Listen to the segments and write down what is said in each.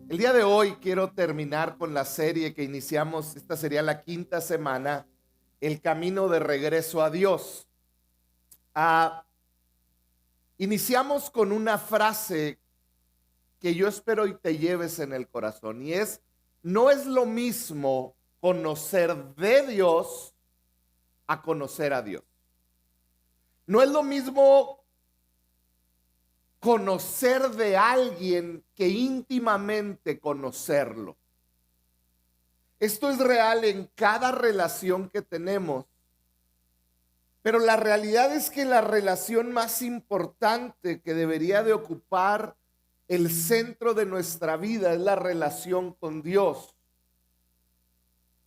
El día de hoy quiero terminar con la serie que iniciamos, esta sería la quinta semana, El camino de regreso a Dios. Ah, Iniciamos con una frase que yo espero y te lleves en el corazón y es, no es lo mismo conocer de Dios a conocer a Dios. No es lo mismo conocer de alguien que íntimamente conocerlo. Esto es real en cada relación que tenemos, pero la realidad es que la relación más importante que debería de ocupar el centro de nuestra vida es la relación con Dios.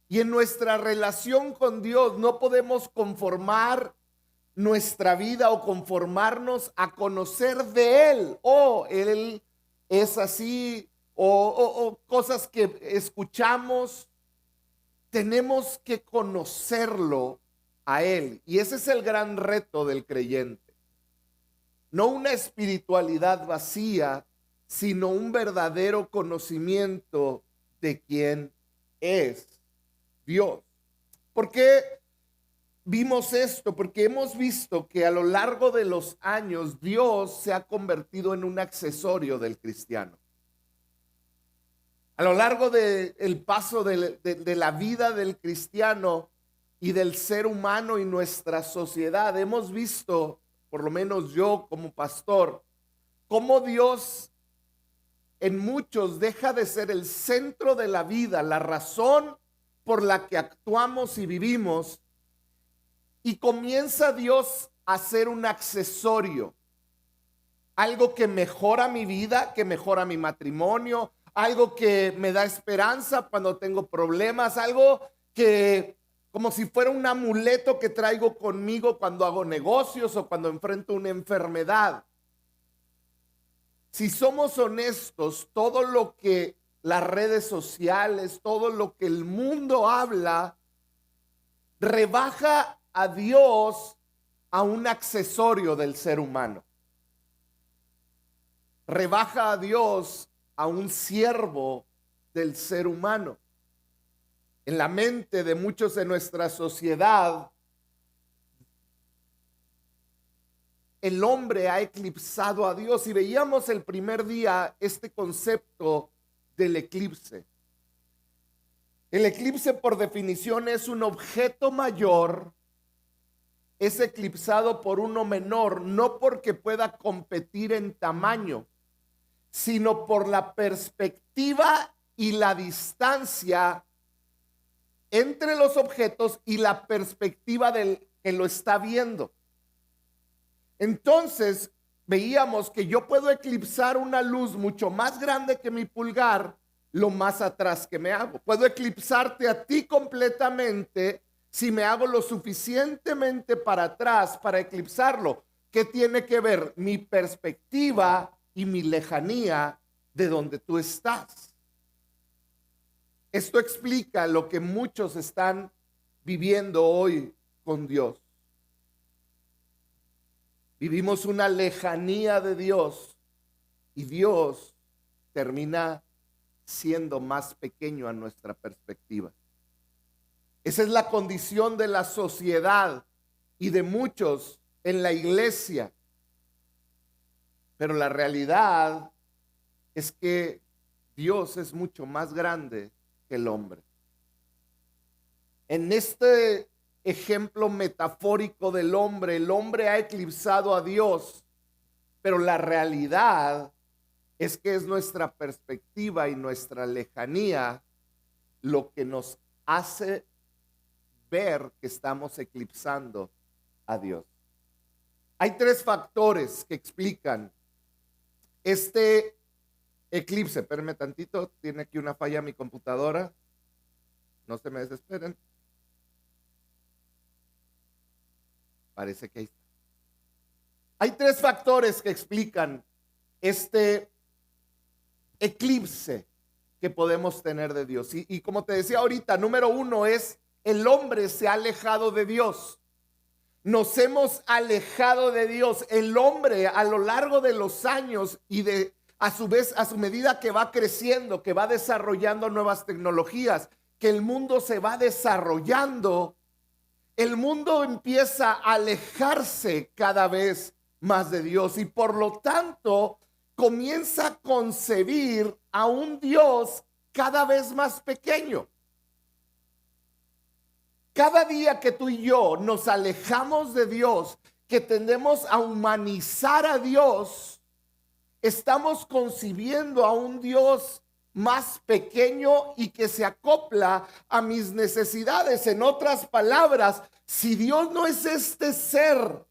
Y en nuestra relación con Dios no podemos conformar nuestra vida o conformarnos a conocer de Él. Él es así, o cosas que escuchamos. Tenemos que conocerlo a Él. Y ese es el gran reto del creyente. No una espiritualidad vacía, sino un verdadero conocimiento de quién es Dios. ¿Por qué vimos esto? Porque hemos visto que a lo largo de los años Dios se ha convertido en un accesorio del cristiano. A lo largo del paso de la vida del cristiano y del ser humano y nuestra sociedad, hemos visto, por lo menos yo como pastor, cómo Dios en muchos deja de ser el centro de la vida, la razón por la que actuamos y vivimos, y comienza Dios a ser un accesorio, algo que mejora mi vida, que mejora mi matrimonio, algo que me da esperanza cuando tengo problemas, algo que como si fuera un amuleto que traigo conmigo cuando hago negocios o cuando enfrento una enfermedad. Si somos honestos, todo lo que las redes sociales, todo lo que el mundo habla, rebaja a Dios a un accesorio del ser humano. Rebaja a Dios a un siervo del ser humano. En la mente de muchos de nuestra sociedad, el hombre ha eclipsado a Dios y veíamos el primer día este concepto del eclipse. El eclipse por definición es un objeto mayor, es eclipsado por uno menor, no porque pueda competir en tamaño, sino por la perspectiva y la distancia entre los objetos y la perspectiva del que lo está viendo. Entonces, veíamos que yo puedo eclipsar una luz mucho más grande que mi pulgar, lo más atrás que me hago. Puedo eclipsarte a ti completamente si me hago lo suficientemente para atrás para eclipsarlo. ¿Qué tiene que ver mi perspectiva y mi lejanía de donde tú estás? Esto explica lo que muchos están viviendo hoy con Dios. Vivimos una lejanía de Dios y Dios termina siendo más pequeño a nuestra perspectiva. Esa es la condición de la sociedad y de muchos en la iglesia. Pero la realidad es que Dios es mucho más grande que el hombre. En este ejemplo metafórico del hombre, el hombre ha eclipsado a Dios, pero la realidad es que es nuestra perspectiva y nuestra lejanía lo que nos hace ver que estamos eclipsando a Dios. Hay tres factores que explican este eclipse. Espérenme tantito, tiene aquí una falla mi computadora. No se me desesperen. Parece que ahí está. Hay tres factores que explican este eclipse que podemos tener de Dios. Y como te decía ahorita, número uno es el hombre se ha alejado de Dios. Nos hemos alejado de Dios. El hombre a lo largo de los años y de a su vez, a su medida que va creciendo, que va desarrollando nuevas tecnologías, que el mundo se va desarrollando, el mundo empieza a alejarse cada vez más de Dios y por lo tanto comienza a concebir a un Dios cada vez más pequeño. Cada día que tú y yo nos alejamos de Dios, que tendemos a humanizar a Dios, estamos concibiendo a un Dios más pequeño y que se acopla a mis necesidades. En otras palabras, si Dios no es este ser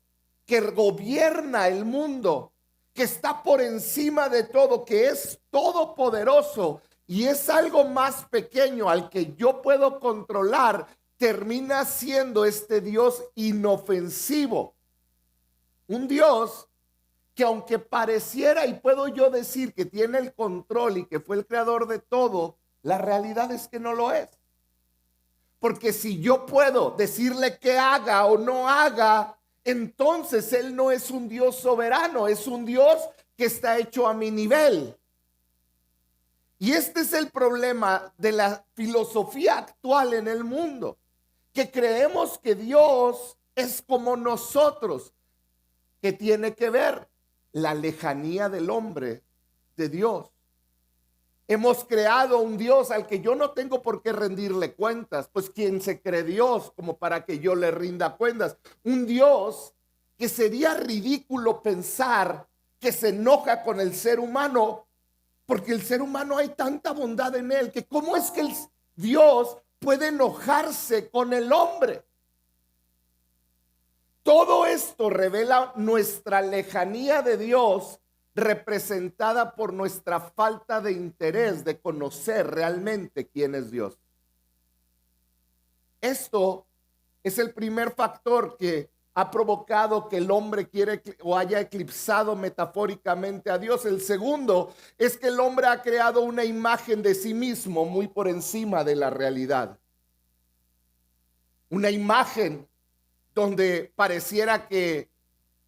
que gobierna el mundo, que está por encima de todo, que es todopoderoso y es algo más pequeño al que yo puedo controlar, termina siendo este Dios inofensivo. Un Dios que aunque pareciera, y puedo yo decir que tiene el control y que fue el creador de todo, la realidad es que no lo es. Porque si yo puedo decirle que haga o no haga, entonces Él no es un Dios soberano, es un Dios que está hecho a mi nivel. Y este es el problema de la filosofía actual en el mundo, que creemos que Dios es como nosotros, que tiene que ver la lejanía del hombre de Dios. Hemos creado un Dios al que yo no tengo por qué rendirle cuentas, pues ¿quién se cree Dios como para que yo le rinda cuentas? Un Dios que sería ridículo pensar que se enoja con el ser humano, porque el ser humano hay tanta bondad en él, que cómo es que el Dios puede enojarse con el hombre. Todo esto revela nuestra lejanía de Dios, representada por nuestra falta de interés de conocer realmente quién es Dios. Esto es el primer factor que ha provocado que el hombre quiere o haya eclipsado metafóricamente a Dios. El segundo es que el hombre ha creado una imagen de sí mismo muy por encima de la realidad. Una imagen donde pareciera que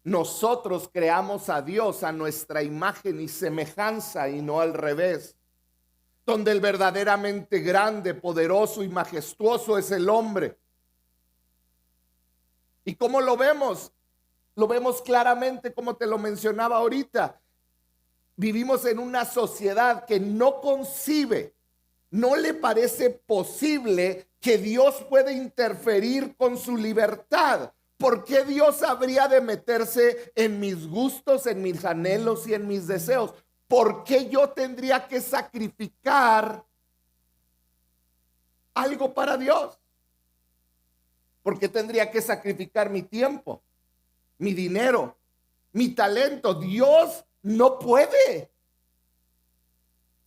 nosotros creamos a Dios a nuestra imagen y semejanza y no al revés. Donde el verdaderamente grande, poderoso y majestuoso es el hombre. ¿Y cómo lo vemos? Lo vemos claramente como te lo mencionaba ahorita. Vivimos en una sociedad que no concibe, no le parece posible que Dios puede interferir con su libertad. ¿Por qué Dios habría de meterse en mis gustos, en mis anhelos y en mis deseos? ¿Por qué yo tendría que sacrificar algo para Dios? ¿Por qué tendría que sacrificar mi tiempo, mi dinero, mi talento? Dios no puede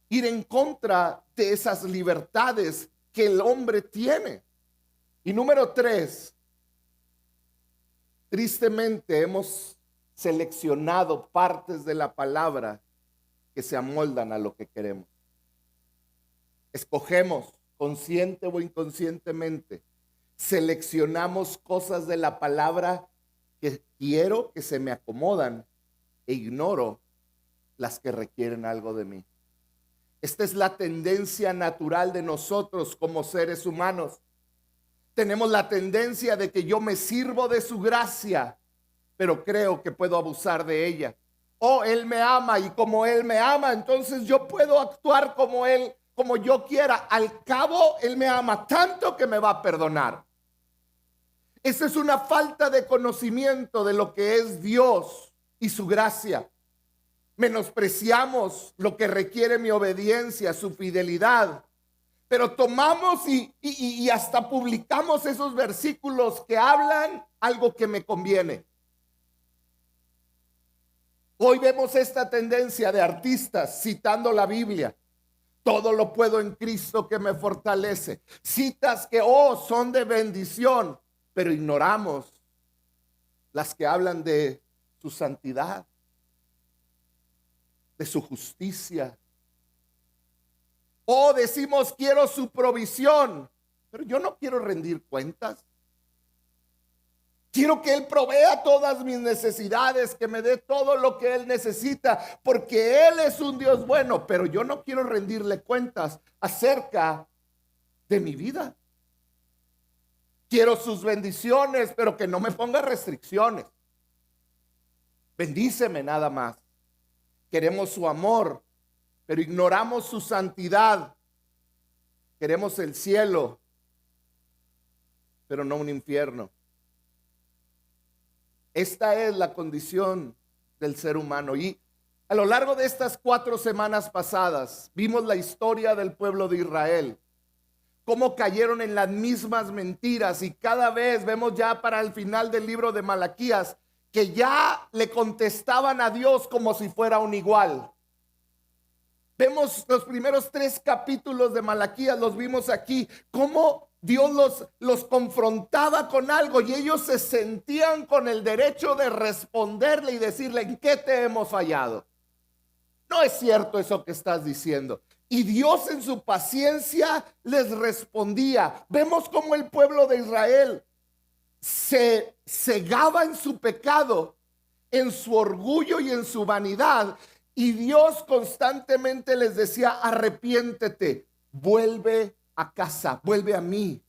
ir en contra de esas libertades que el hombre tiene. Y número 3, tristemente hemos seleccionado partes de la palabra que se amoldan a lo que queremos. Escogemos, consciente o inconscientemente, seleccionamos cosas de la palabra que quiero, que se me acomodan, e ignoro las que requieren algo de mí. Esta es la tendencia natural de nosotros como seres humanos. Tenemos la tendencia de que yo me sirvo de su gracia, pero creo que puedo abusar de ella. Oh, Él me ama y como Él me ama, entonces yo puedo actuar como Él, como yo quiera. Al cabo, Él me ama tanto que me va a perdonar. Esa es una falta de conocimiento de lo que es Dios y su gracia. Menospreciamos lo que requiere mi obediencia, su fidelidad. Pero tomamos y hasta publicamos esos versículos que hablan algo que me conviene. Hoy vemos esta tendencia de artistas citando la Biblia. Todo lo puedo en Cristo que me fortalece. Citas que, son de bendición, pero ignoramos las que hablan de su santidad, de su justicia. Decimos quiero su provisión, pero yo no quiero rendir cuentas. Quiero que Él provea todas mis necesidades, que me dé todo lo que Él necesita, porque Él es un Dios bueno, pero yo no quiero rendirle cuentas acerca de mi vida. Quiero sus bendiciones, pero que no me ponga restricciones. Bendíceme nada más. Queremos su amor, pero ignoramos su santidad. Queremos el cielo, pero no un infierno. Esta es la condición del ser humano. Y a lo largo de estas 4 semanas pasadas, vimos la historia del pueblo de Israel. Cómo cayeron en las mismas mentiras. Y cada vez vemos ya para el final del libro de Malaquías que ya le contestaban a Dios como si fuera un igual. Vemos los primeros 3 capítulos de Malaquías, los vimos aquí, cómo Dios los confrontaba con algo y ellos se sentían con el derecho de responderle y decirle: ¿en qué te hemos fallado? No es cierto eso que estás diciendo. Y Dios en su paciencia les respondía. Vemos cómo el pueblo de Israel se cegaba en su pecado, en su orgullo y en su vanidad. Y Dios constantemente les decía: arrepiéntete, vuelve a casa, vuelve a mí.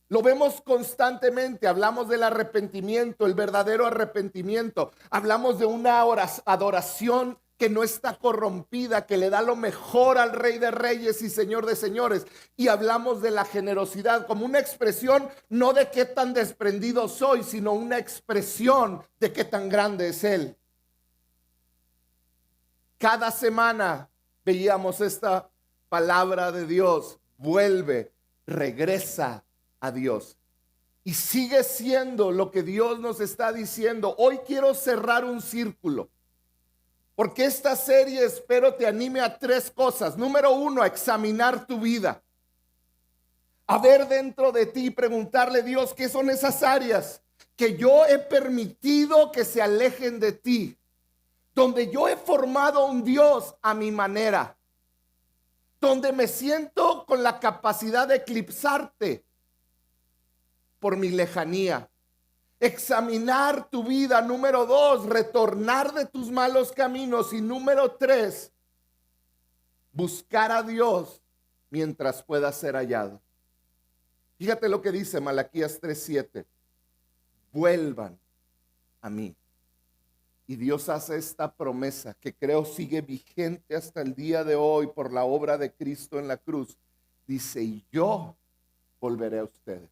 Lo vemos constantemente. Hablamos del arrepentimiento, el verdadero arrepentimiento. Hablamos de una adoración que no está corrompida, que le da lo mejor al Rey de Reyes y Señor de Señores. Y hablamos de la generosidad como una expresión no de qué tan desprendido soy, sino una expresión de qué tan grande es Él. Cada semana veíamos esta palabra de Dios: vuelve, regresa a Dios. Y sigue siendo lo que Dios nos está diciendo. Hoy quiero cerrar un círculo, porque esta serie espero te anime a 3 cosas. Número 1, a examinar tu vida, a ver dentro de ti y preguntarle: Dios, ¿qué son esas áreas que yo he permitido que se alejen de ti? Donde yo he formado un Dios a mi manera, donde me siento con la capacidad de eclipsarte por mi lejanía. Examinar tu vida. Número 2, retornar de tus malos caminos. Y número 3, buscar a Dios mientras pueda ser hallado. Fíjate lo que dice Malaquías 3:7. Vuelvan a mí. Y Dios hace esta promesa que creo sigue vigente hasta el día de hoy por la obra de Cristo en la cruz. Dice: y yo volveré a ustedes.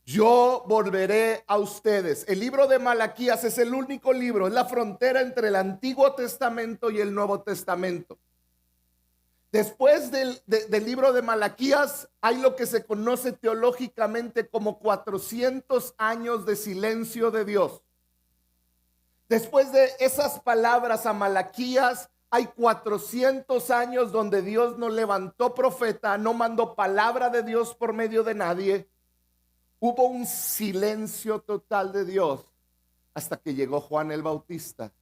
Yo volveré a ustedes. El libro de Malaquías es el único libro, es la frontera entre el Antiguo Testamento y el Nuevo Testamento. Después del libro de Malaquías hay lo que se conoce teológicamente como 400 años de silencio de Dios. Después de esas palabras a Malaquías, hay 400 años donde Dios no levantó profeta, no mandó palabra de Dios por medio de nadie. Hubo un silencio total de Dios hasta que llegó Juan el Bautista.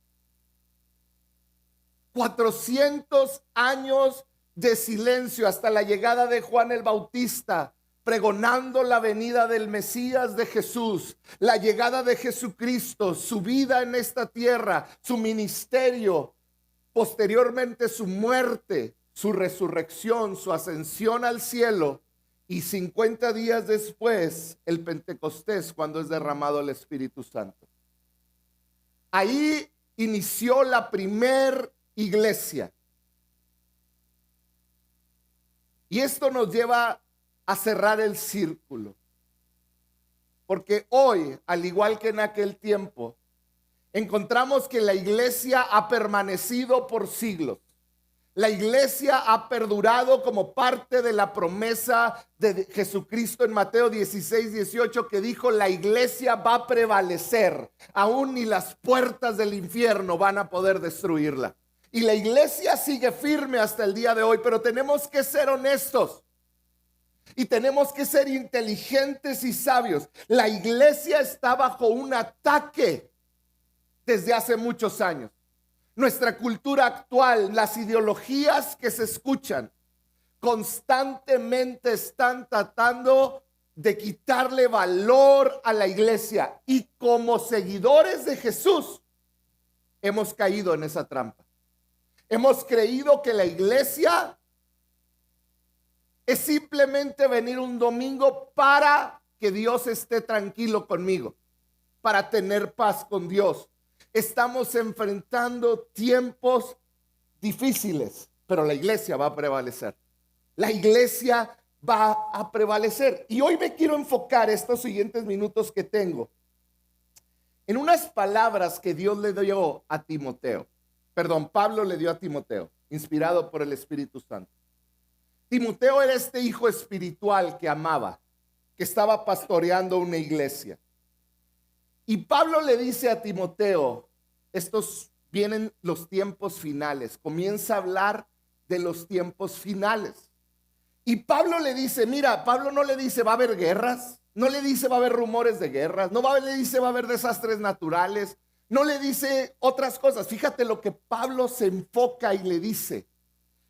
400 años de silencio hasta la llegada de Juan el Bautista, pregonando la venida del Mesías de Jesús, la llegada de Jesucristo, su vida en esta tierra, su ministerio, posteriormente su muerte, su resurrección, su ascensión al cielo, y 50 días después el Pentecostés, cuando es derramado el Espíritu Santo. Ahí inició la primer iglesia. Y esto nos lleva a cerrar el círculo. Porque hoy, al igual que en aquel tiempo, encontramos que la iglesia ha permanecido por siglos. La iglesia ha perdurado como parte de la promesa de Jesucristo en Mateo 16:18, que dijo: la iglesia va a prevalecer, aún ni las puertas del infierno van a poder destruirla. Y la iglesia sigue firme hasta el día de hoy, pero tenemos que ser honestos. Y tenemos que ser inteligentes y sabios. La iglesia está bajo un ataque desde hace muchos años. Nuestra cultura actual, las ideologías que se escuchan, constantemente están tratando de quitarle valor a la iglesia. Y como seguidores de Jesús, hemos caído en esa trampa. Hemos creído que la iglesia es simplemente venir un domingo para que Dios esté tranquilo conmigo, para tener paz con Dios. Estamos enfrentando tiempos difíciles, pero la iglesia va a prevalecer. La iglesia va a prevalecer. Y hoy me quiero enfocar estos siguientes minutos que tengo en unas palabras que Dios le dio a Timoteo. Pablo le dio a Timoteo, inspirado por el Espíritu Santo. Timoteo era este hijo espiritual que amaba, que estaba pastoreando una iglesia. Y Pablo le dice a Timoteo, estos vienen los tiempos finales, comienza a hablar de los tiempos finales. Y Pablo le dice, mira, Pablo no le dice va a haber guerras, no le dice va a haber rumores de guerras, le dice va a haber desastres naturales, no le dice otras cosas. Fíjate lo que Pablo se enfoca y le dice.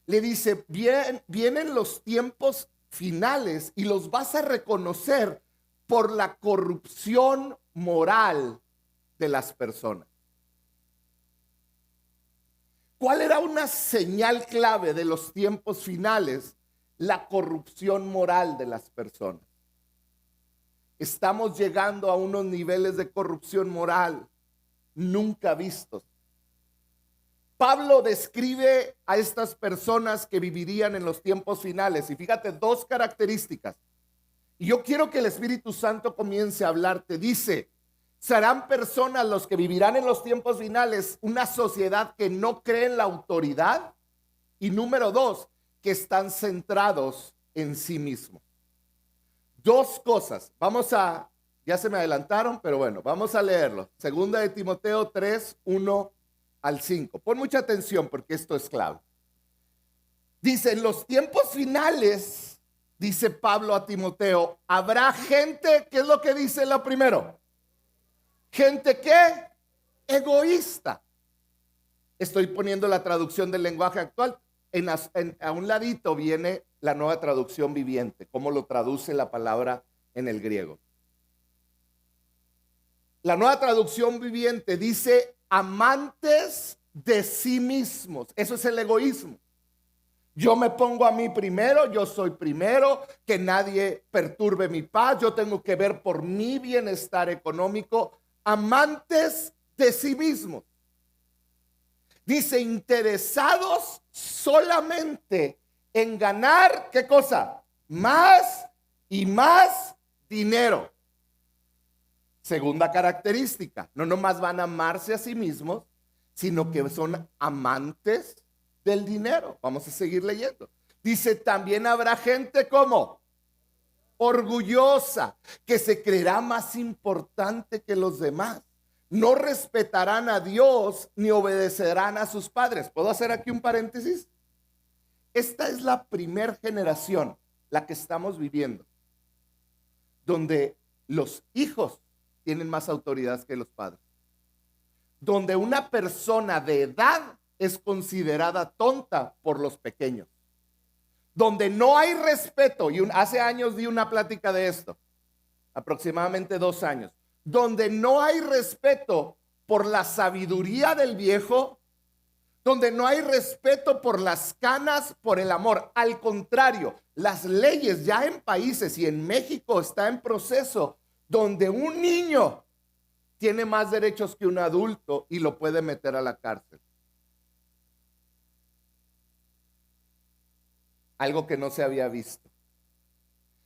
Le dice, vienen los tiempos finales y los vas a reconocer por la corrupción moral de las personas. ¿Cuál era una señal clave de los tiempos finales? La corrupción moral de las personas. Estamos llegando a unos niveles de corrupción moral nunca vistos. Pablo describe a estas personas que vivirían en los tiempos finales. Y fíjate, dos características. Y yo quiero que el Espíritu Santo comience a hablarte. Dice, serán personas los que vivirán en los tiempos finales, una sociedad que no cree en la autoridad. Y número dos, que están centrados en sí mismos. Dos cosas. Ya se me adelantaron, pero bueno, vamos a leerlo. Segunda de Timoteo 3, 1 al 5. Pon mucha atención porque esto es clave. Dice, en los tiempos finales, dice Pablo a Timoteo, habrá gente, ¿qué es lo que dice lo primero? Gente ¿qué? Egoísta. Estoy poniendo la traducción del lenguaje actual. A un ladito viene la Nueva Traducción Viviente, cómo lo traduce la palabra en el griego. La Nueva Traducción Viviente dice amantes de sí mismos. Eso es el egoísmo. Yo me pongo a mí primero, yo soy primero, que nadie perturbe mi paz, yo tengo que ver por mi bienestar económico. Amantes de sí mismos. Dice, interesados solamente en ganar, ¿qué cosa? Más y más dinero. Segunda característica, no nomás van a amarse a sí mismos, sino que son amantes del dinero. Vamos a seguir leyendo. Dice, también habrá gente como orgullosa, que se creerá más importante que los demás. No respetarán a Dios ni obedecerán a sus padres. ¿Puedo hacer aquí un paréntesis? Esta es la primera generación, la que estamos viviendo, donde los hijos tienen más autoridad que los padres. Donde una persona de edad es considerada tonta por los pequeños. Donde no hay respeto, y hace años di una plática de esto, aproximadamente 2 años, donde no hay respeto por la sabiduría del viejo, donde no hay respeto por las canas, por el amor. Al contrario, las leyes ya en países y en México está en proceso, donde un niño tiene más derechos que un adulto y lo puede meter a la cárcel. Algo que no se había visto.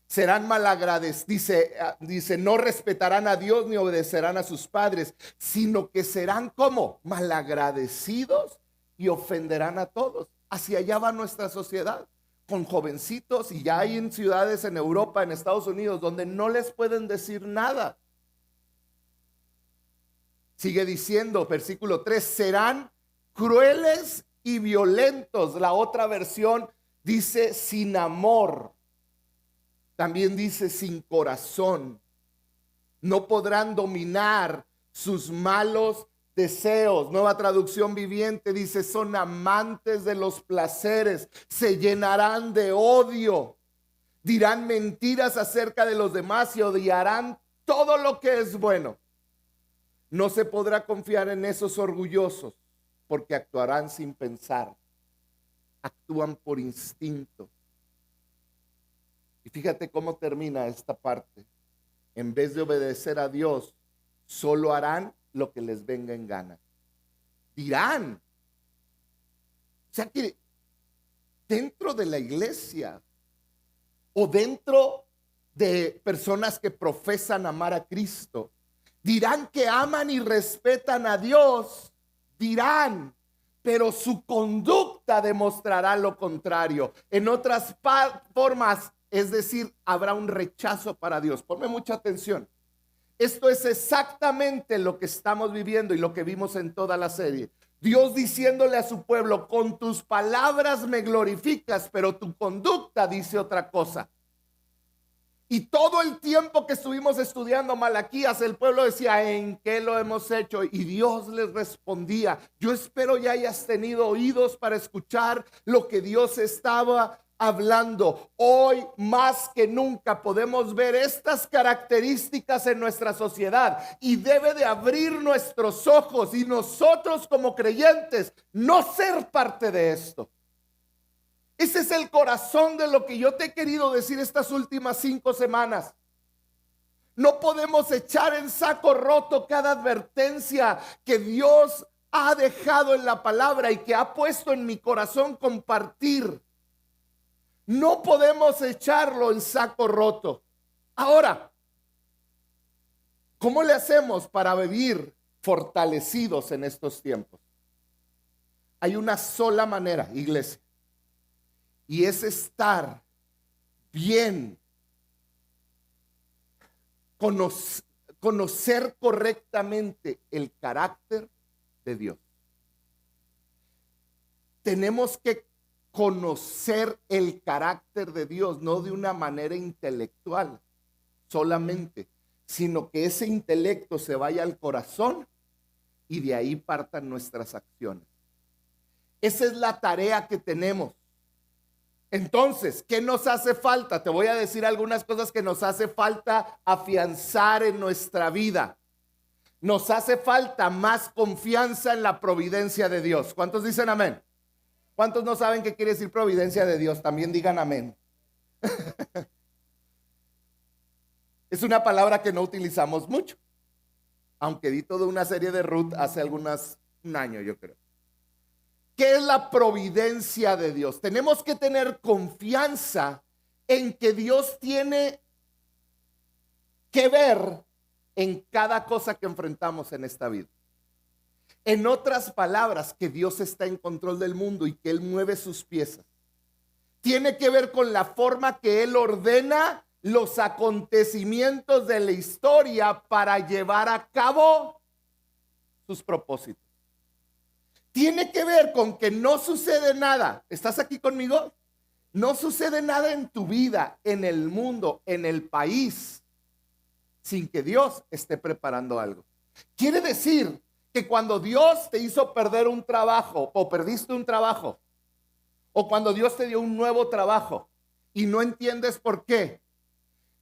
Serán malagradecidos, dice, no respetarán a Dios ni obedecerán a sus padres, sino que serán como malagradecidos y ofenderán a todos. Hacia allá va nuestra sociedad, con jovencitos, y ya hay en ciudades en Europa, en Estados Unidos, donde no les pueden decir nada. Sigue diciendo, versículo 3, serán crueles y violentos. La otra versión dice sin amor. También dice sin corazón. No podrán dominar sus malos deseos. Nueva Traducción Viviente dice son amantes de los placeres. Se llenarán de odio. dirán mentiras acerca de los demás y odiarán todo lo que es bueno. No se podrá confiar en esos orgullosos porque actuarán sin pensar, actúan por instinto. Y fíjate cómo termina esta parte. En vez de obedecer a Dios, solo harán lo que les venga en gana. Dirán. O sea que dentro de la iglesia o dentro de personas que profesan amar a Cristo, dirán que aman y respetan a Dios, dirán, pero su conducta demostrará lo contrario. En otras formas, es decir, habrá un rechazo para Dios. Ponme mucha atención. Esto es exactamente lo que estamos viviendo y lo que vimos en toda la serie. Dios diciéndole a su pueblo, con tus palabras me glorificas, pero tu conducta dice otra cosa. Y todo el tiempo que estuvimos estudiando Malaquías, el pueblo decía, ¿en qué lo hemos hecho? Y Dios les respondía, yo espero ya hayas tenido oídos para escuchar lo que Dios estaba hablando. Hoy más que nunca podemos ver estas características en nuestra sociedad y debe de abrir nuestros ojos y nosotros como creyentes no ser parte de esto. Ese es el corazón de lo que yo te he querido decir estas últimas 5 semanas. No podemos echar en saco roto cada advertencia que Dios ha dejado en la palabra y que ha puesto en mi corazón compartir. No podemos echarlo en saco roto. Ahora, ¿cómo le hacemos para vivir fortalecidos en estos tiempos? Hay una sola manera, iglesia. Y es estar bien, conocer correctamente el carácter de Dios. Tenemos que conocer el carácter de Dios, no de una manera intelectual solamente, sino que ese intelecto se vaya al corazón y de ahí partan nuestras acciones. Esa es la tarea que tenemos. Entonces, ¿qué nos hace falta? Te voy a decir algunas cosas que nos hace falta afianzar en nuestra vida. Nos hace falta más confianza en la providencia de Dios. ¿Cuántos dicen amén? ¿Cuántos no saben qué quiere decir providencia de Dios? También digan amén. Es una palabra que no utilizamos mucho, aunque di toda una serie de Ruth hace un año, yo creo. ¿Qué es la providencia de Dios? Tenemos que tener confianza en que Dios tiene que ver en cada cosa que enfrentamos en esta vida. En otras palabras, que Dios está en control del mundo y que Él mueve sus piezas. Tiene que ver con la forma que Él ordena los acontecimientos de la historia para llevar a cabo sus propósitos. Tiene que ver con que no sucede nada. ¿Estás aquí conmigo? No sucede nada en tu vida, en el mundo, en el país, sin que Dios esté preparando algo. Quiere decir que cuando Dios te hizo perder un trabajo o perdiste un trabajo, o cuando Dios te dio un nuevo trabajo y no entiendes por qué,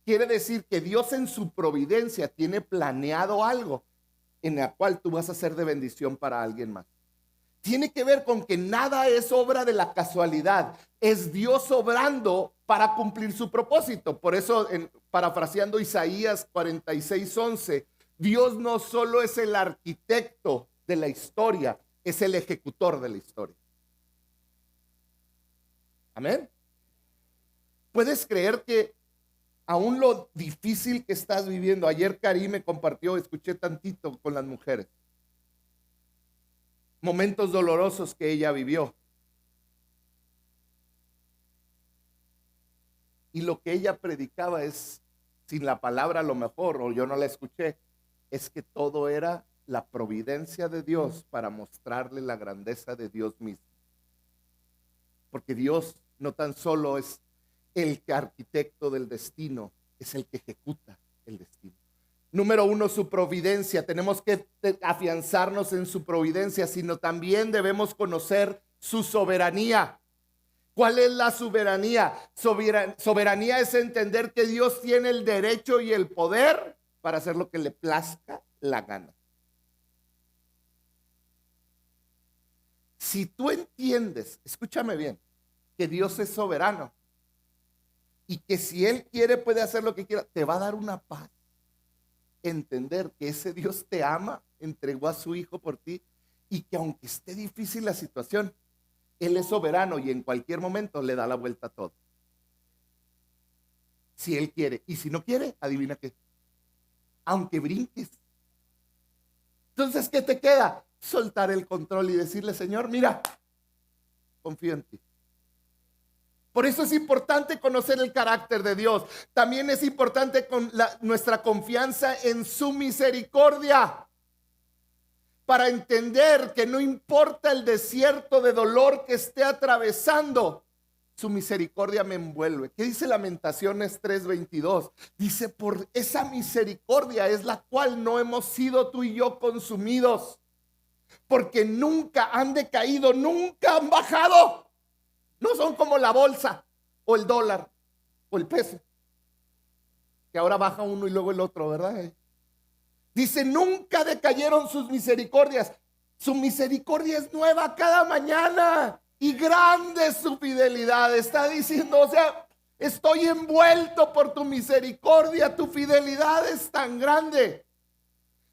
quiere decir que Dios en su providencia tiene planeado algo en la cual tú vas a ser de bendición para alguien más. Tiene que ver con que nada es obra de la casualidad. Es Dios obrando para cumplir su propósito. Por eso, parafraseando Isaías 46:11, Dios no solo es el arquitecto de la historia, es el ejecutor de la historia. Amén. ¿Puedes creer que aún lo difícil que estás viviendo? Ayer Karim me compartió, escuché tantito con las mujeres, momentos dolorosos que ella vivió. Y lo que ella predicaba es, sin la palabra a lo mejor, o yo no la escuché, es que todo era la providencia de Dios para mostrarle la grandeza de Dios mismo. Porque Dios no tan solo es el arquitecto del destino, es el que ejecuta el destino. Número 1, su providencia. Tenemos que afianzarnos en su providencia, sino también debemos conocer su soberanía. ¿Cuál es la soberanía? Soberanía es entender que Dios tiene el derecho y el poder para hacer lo que le plazca la gana. Si tú entiendes, escúchame bien, que Dios es soberano y que si Él quiere puede hacer lo que quiera, te va a dar una paz. Entender que ese Dios te ama, entregó a su Hijo por ti y que aunque esté difícil la situación, Él es soberano y en cualquier momento le da la vuelta a todo. Si Él quiere. Y si no quiere, adivina qué. Aunque brinques. Entonces, ¿qué te queda? Soltar el control y decirle, Señor, mira, confío en ti. Por eso es importante conocer el carácter de Dios. También es importante nuestra confianza en su misericordia. Para entender que no importa el desierto de dolor que esté atravesando, su misericordia me envuelve. ¿Qué dice Lamentaciones 3:22? Dice, por esa misericordia es la cual no hemos sido tú y yo consumidos, porque nunca han decaído, nunca han bajado. No son como la bolsa o el dólar o el peso, que ahora baja uno y luego el otro, ¿verdad? Dice, nunca decayeron sus misericordias. Su misericordia es nueva cada mañana y grande es su fidelidad. Está diciendo, o sea, estoy envuelto por tu misericordia. Tu fidelidad es tan grande.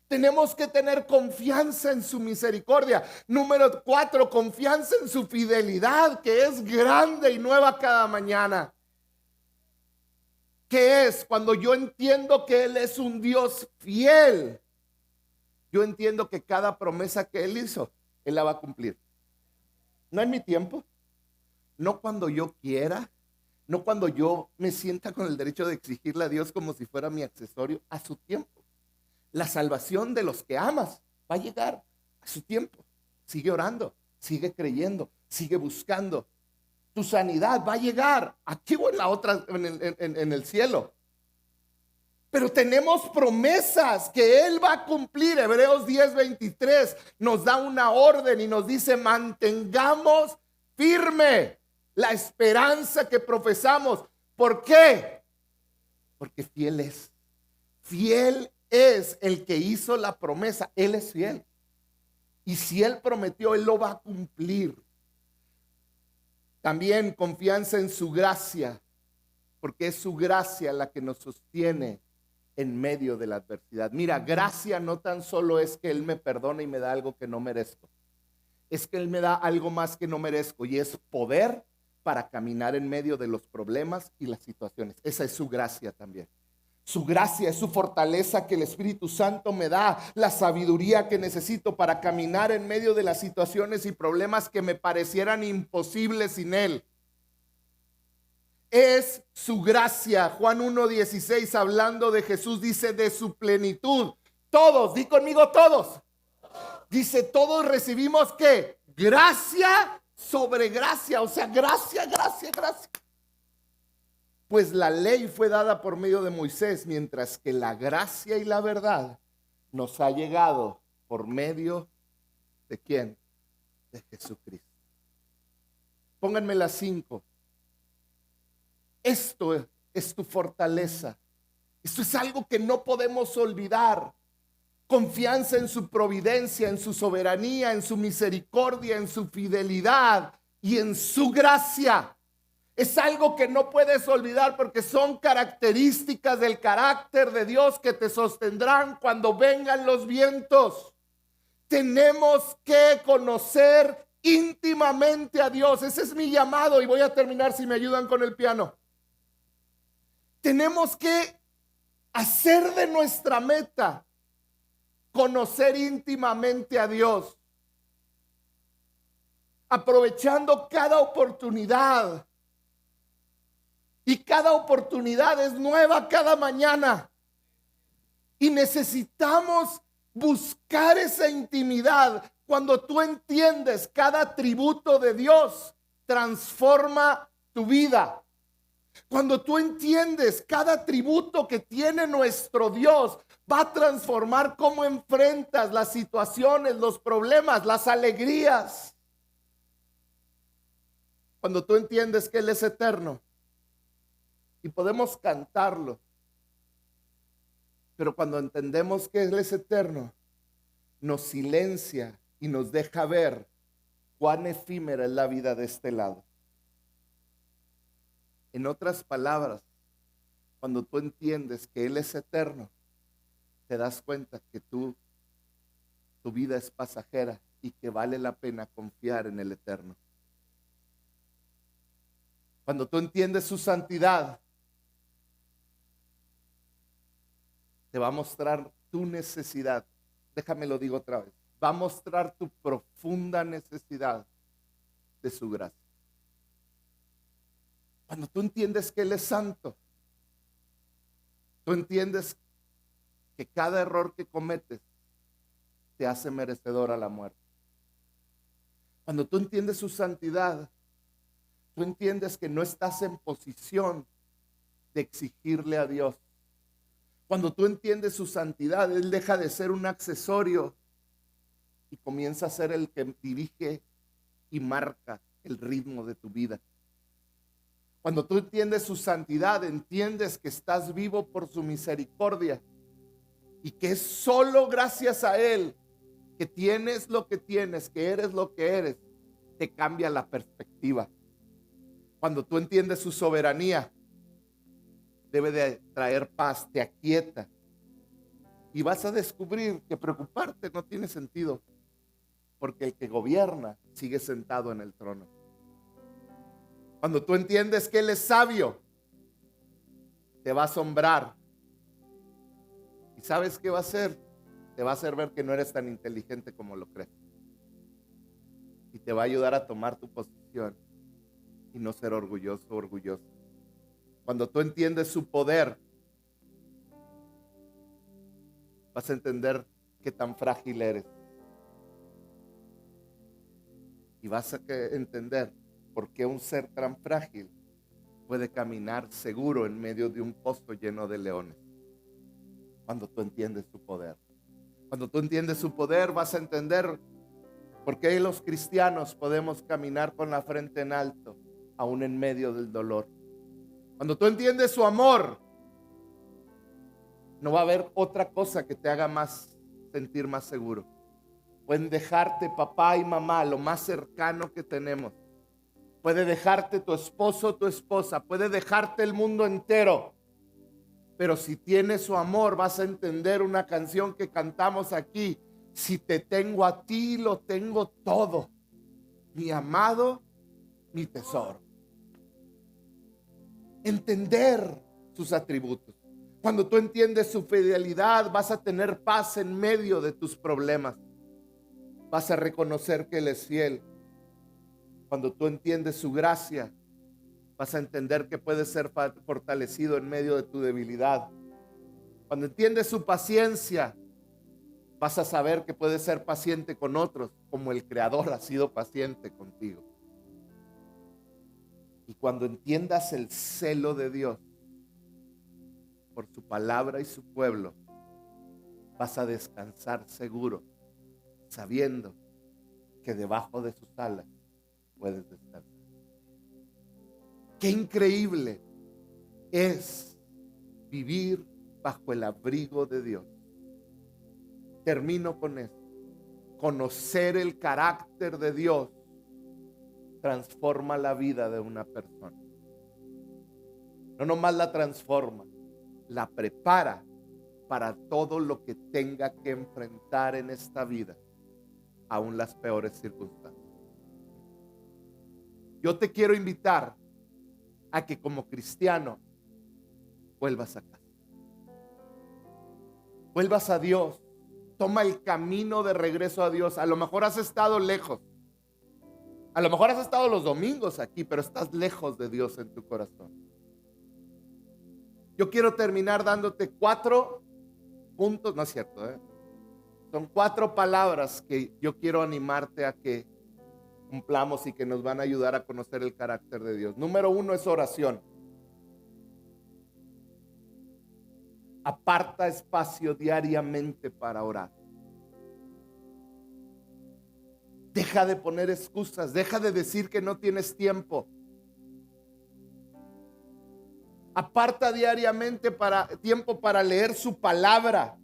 Tenemos que tener confianza en su misericordia. Número 4, confianza en su fidelidad, que es grande y nueva cada mañana. ¿Qué es? Cuando yo entiendo que Él es un Dios fiel, yo entiendo que cada promesa que Él hizo, Él la va a cumplir. No en mi tiempo, no cuando yo quiera, no cuando yo me sienta con el derecho de exigirle a Dios como si fuera mi accesorio, a su tiempo. La salvación de los que amas va a llegar a su tiempo. Sigue orando, sigue creyendo, sigue buscando. Tu sanidad va a llegar aquí o en la otra, en el cielo. Pero tenemos promesas que Él va a cumplir. Hebreos 10:23 nos da una orden y nos dice, mantengamos firme la esperanza que profesamos. ¿Por qué? Porque fiel es. Fiel es el que hizo la promesa. Él es fiel. Y si Él prometió, Él lo va a cumplir. También confianza en su gracia, porque es su gracia la que nos sostiene en medio de la adversidad. Mira, gracia no tan solo es que Él me perdona y me da algo que no merezco. Es que Él me da algo más que no merezco y es poder para caminar en medio de los problemas y las situaciones. Esa es su gracia también. Su gracia es su fortaleza que el Espíritu Santo me da, la sabiduría que necesito para caminar en medio de las situaciones y problemas que me parecieran imposibles sin Él. Es su gracia. Juan 1:16, hablando de Jesús, dice de su plenitud. Todos, di conmigo todos. Dice, todos recibimos ¿qué? Gracia sobre gracia, o sea, gracia, gracia, gracia. Pues la ley fue dada por medio de Moisés, mientras que la gracia y la verdad nos ha llegado por medio ¿de quién? De Jesucristo. Pónganme las 5. Esto es tu fortaleza. Esto es algo que no podemos olvidar. Confianza en su providencia, en su soberanía, en su misericordia, en su fidelidad y en su gracia. Es algo que no puedes olvidar porque son características del carácter de Dios que te sostendrán cuando vengan los vientos. Tenemos que conocer íntimamente a Dios. Ese es mi llamado y voy a terminar si me ayudan con el piano. Tenemos que hacer de nuestra meta conocer íntimamente a Dios, aprovechando cada oportunidad. Y cada oportunidad es nueva cada mañana. Y necesitamos buscar esa intimidad. Cuando tú entiendes cada atributo de Dios, transforma tu vida. Cuando tú entiendes cada atributo que tiene nuestro Dios, va a transformar cómo enfrentas las situaciones, los problemas, las alegrías. Cuando tú entiendes que Él es eterno, y podemos cantarlo, pero cuando entendemos que Él es eterno, nos silencia y nos deja ver cuán efímera es la vida de este lado. En otras palabras, cuando tú entiendes que Él es eterno, te das cuenta que tu vida es pasajera y que vale la pena confiar en el eterno. Cuando tú entiendes su santidad, te va a mostrar tu necesidad. Déjame lo digo otra vez. Va a mostrar tu profunda necesidad de su gracia. Cuando tú entiendes que Él es santo, tú entiendes que cada error que cometes te hace merecedor a la muerte. Cuando tú entiendes su santidad, tú entiendes que no estás en posición de exigirle a Dios. Cuando tú entiendes su santidad, Él deja de ser un accesorio y comienza a ser el que dirige y marca el ritmo de tu vida. Cuando tú entiendes su santidad, entiendes que estás vivo por su misericordia y que es solo gracias a Él que tienes lo que tienes, que eres lo que eres, te cambia la perspectiva. Cuando tú entiendes su soberanía, debe de traer paz, te aquieta. Y vas a descubrir que preocuparte no tiene sentido, porque el que gobierna sigue sentado en el trono. Cuando tú entiendes que Él es sabio, te va a asombrar. ¿Y sabes qué va a hacer? Te va a hacer ver que no eres tan inteligente como lo crees. Y te va a ayudar a tomar tu posición y no ser orgulloso o orgulloso. Cuando tú entiendes su poder, vas a entender qué tan frágil eres. Y vas a entender por qué un ser tan frágil puede caminar seguro en medio de un pozo lleno de leones. Cuando tú entiendes su poder. Cuando tú entiendes su poder, vas a entender por qué los cristianos podemos caminar con la frente en alto, aún en medio del dolor. Cuando tú entiendes su amor, no va a haber otra cosa que te haga sentir más seguro. Pueden dejarte papá y mamá, lo más cercano que tenemos. Puede dejarte tu esposo o tu esposa. Puede dejarte el mundo entero. Pero si tienes su amor, vas a entender una canción que cantamos aquí. Si te tengo a ti, lo tengo todo. Mi amado, mi tesoro. Entender sus atributos. Cuando tú entiendes su fidelidad, vas a tener paz en medio de tus problemas. Vas a reconocer que Él es fiel. Cuando tú entiendes su gracia, vas a entender que puedes ser fortalecido en medio de tu debilidad. Cuando entiendes su paciencia, vas a saber que puedes ser paciente con otros, como el Creador ha sido paciente contigo. Y cuando entiendas el celo de Dios por su palabra y su pueblo, vas a descansar seguro, sabiendo que debajo de sus alas puedes descansar. Qué increíble es vivir bajo el abrigo de Dios. Termino con esto. Conocer el carácter de Dios transforma la vida de una persona. No nomás la transforma, la prepara para todo lo que tenga que enfrentar en esta vida, aún las peores circunstancias. Yo te quiero invitar a que como cristiano vuelvas a casa. Vuelvas a Dios. Toma el camino de regreso a Dios. A lo mejor has estado lejos. A lo mejor has estado los domingos aquí, pero estás lejos de Dios en tu corazón. Yo quiero terminar dándote 4 puntos, no es cierto, son 4 palabras que yo quiero animarte a que cumplamos y que nos van a ayudar a conocer el carácter de Dios. Número 1 es oración. Aparta espacio diariamente para orar. Deja de poner excusas, deja de decir que no tienes tiempo. Aparta diariamente tiempo para leer su palabra,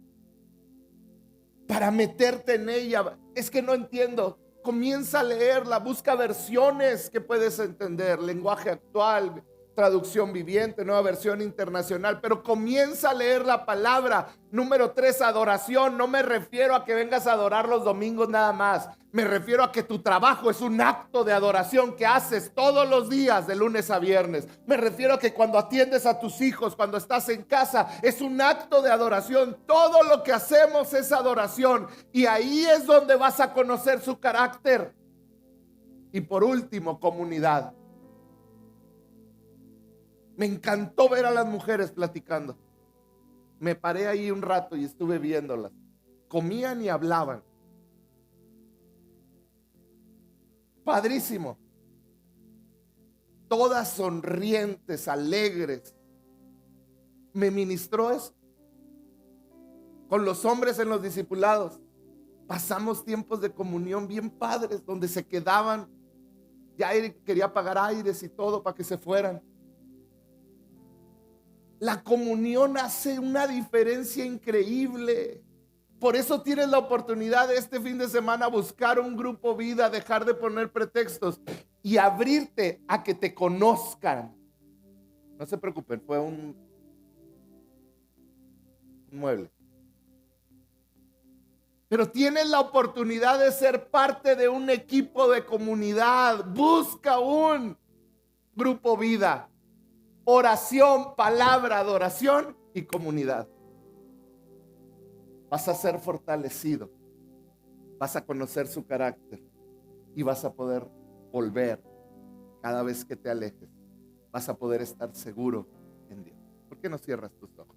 para meterte en ella. Es que no entiendo. Comienza a leerla, busca versiones que puedes entender, lenguaje actual, traducción viviente, nueva versión internacional, pero comienza a leer la palabra. Número 3, adoración. No me refiero a que vengas a adorar los domingos nada más. Me refiero a que tu trabajo es un acto de adoración que haces todos los días de lunes a viernes. Me refiero a que cuando atiendes a tus hijos, cuando estás en casa, es un acto de adoración. Todo lo que hacemos es adoración, y ahí es donde vas a conocer su carácter. Y por último, comunidad. Me encantó ver a las mujeres platicando. Me paré ahí un rato y estuve viéndolas. Comían y hablaban. Padrísimo. Todas sonrientes, alegres. Me ministró eso. Con los hombres en los discipulados pasamos tiempos de comunión bien padres, donde se quedaban. Ya quería pagar aires y todo para que se fueran. La comunión hace una diferencia increíble. Por eso tienes la oportunidad de este fin de semana buscar un grupo vida, dejar de poner pretextos y abrirte a que te conozcan. No se preocupen, fue un mueble. Pero tienes la oportunidad de ser parte de un equipo de comunidad. Busca un grupo vida. Oración, palabra, adoración y comunidad. Vas a ser fortalecido, vas a conocer su carácter y vas a poder volver cada vez que te alejes. Vas a poder estar seguro en Dios. ¿Por qué no cierras tus ojos?